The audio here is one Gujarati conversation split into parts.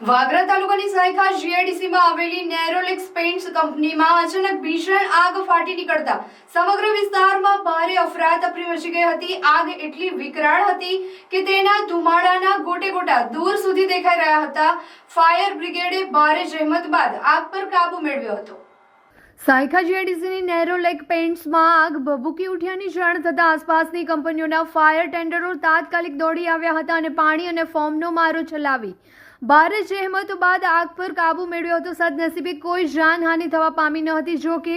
વાગરા તાલુકાની સાયખા જીઆઈડીસીમાં આવેલી નેરોલેક્સ પેઇન્ટ્સ કંપનીમાં અચાનક ભીષણ આગ ફાટી નીકળતા સમગ્ર વિસ્તારમાં ભારે અફરાતફરી મચી ગઈ હતી. આગ એટલી વિકરાળ હતી કે તેના ધુમાડાના ગોટે-ગોટા દૂર સુધી દેખાઈ રહ્યા હતા. ફાયર બ્રિગેડે ભારે જહેમત બાદ આગ પર કાબુ મેળવ્યો હતો. સાયખા જીઆઈડીસીની નેરોલેક પેઇન્ટ્સમાં આગ ભભૂકી ઉઠ્યાની જાણ થતાં આસપાસની કંપનીઓના ફાયર ટેન્ડરો તાત્કાલિક દોડી આવ્યા હતા અને પાણી અને ફોર્મનો મારો ચલાવી ભારે જહેમત બાદ આગ પર કાબુ મેળવ્યો હતો. સદનસીબે કોઈ જાનહાનિ થવા પામી ન હતી. જો કે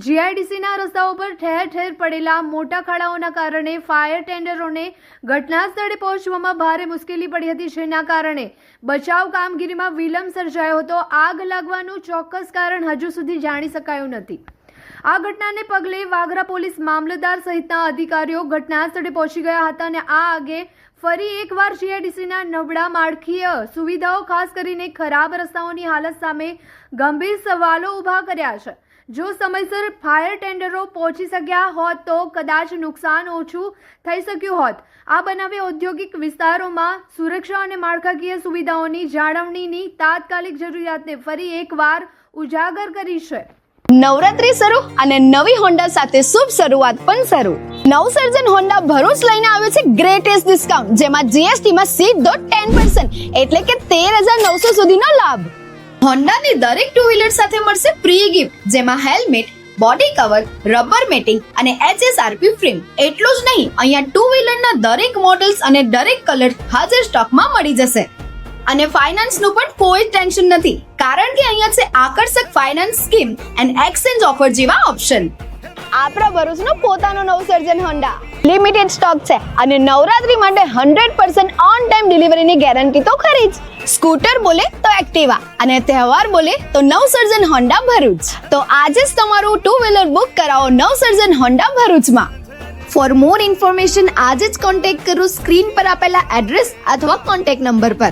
જીઆઈડીસીના રસ્તાઓ પર ઠેર ઠેર પડેલા મોટા ખાડાઓના કારણે ફાયર ટેન્ડરોને ઘટના સ્થળે પહોંચવામાં ભારે મુશ્કેલી પડી હતી, જેના કારણે બચાવ કામગીરીમાં વિલંબ સર્જાયો હતો. આગ લાગવાનું ચોક્કસ કારણ હજુ સુધી જાણી શકાયું નથી. આ ઘટનાને પગલે વાગરા પોલીસ મામલતદાર સહિતના અધિકારીઓ ઘટના સ્થળે પહોંચી ગયા હતા અને આ આગે ફરી એકવાર જીઆઈડીસીના નબળા માળખીય સુવિધાઓ ખાસ કરીને ખરાબ રસ્તાઓની હાલત સામે ગંભીર સવાલો ઊભા કર્યા છે. જો સમયસર ફાયર ટેન્ડરો પહોંચી શક્યા હોત તો કદાચ નુકસાન ઓછું થઈ શક્યું હોત. આ બનાવે ઔદ્યોગિક વિસ્તારોમાં સુરક્ષા અને માળખાકીય સુવિધાઓની જાળવણીની તાત્કાલિક જરૂરિયાતને ફરી એકવાર ઉજાગર કરી છે. નવરાત્રી શરૂ અને નવી હોન્ડા સાથે શુભ શરૂઆત પણ શરૂ. નવસર્જન હોન્ડા ભરૂચ લઈને આવ્યો છે ગ્રેટેસ્ટ ડિસ્કાઉન્ટ, જેમાં જીએસટી માં સીધો 10% એટલે કે 13,900 સુધીનો લાભ. હોન્ડાની દરેક ટુ વ્હીલર સાથે મળશે પ્રી ગિફ્ટ, જેમાં helmet, body cover, rubber matting અને HSRP ફ્રેમ. એટલું જ નહીં, અહીંયા ટુ વ્હીલરના દરેક મોડલ્સ અને દરેક કલર હાજર સ્ટોકમાં મળી જશે. અને ફાઇનાન્સનું પણ કોઈ ટેન્શન નથી, કારણ કે અહીંયા છે આકર્ષક finance scheme and exchange offer જેવા ઓપ્શન. આપણા ભરૂચનો પોતાનો નવસર્જન હોન્ડા લિમિટેડ સ્ટોક છે અને નવરાત્રી માટે 100% ઓન ટાઈમ ડિલિવરીની ગેરંટી તો ખરી જ. સ્કૂટર બોલે તો એક્ટિવા અને તહેવાર બોલે તો નવસર્જન હોન્ડા ભરૂચ. તો આજે જ તમારું ટુ વ્હીલર બુક કરાવો નવસર્જન હોન્ડા ભરૂચમાં. ફોર મોર ઇન્ફોર્મેશન આજે જ કોન્ટેક્ટ કરો સ્ક્રીન પર આપેલા એડ્રેસ અથવા કોન્ટેક્ટ નંબર પર.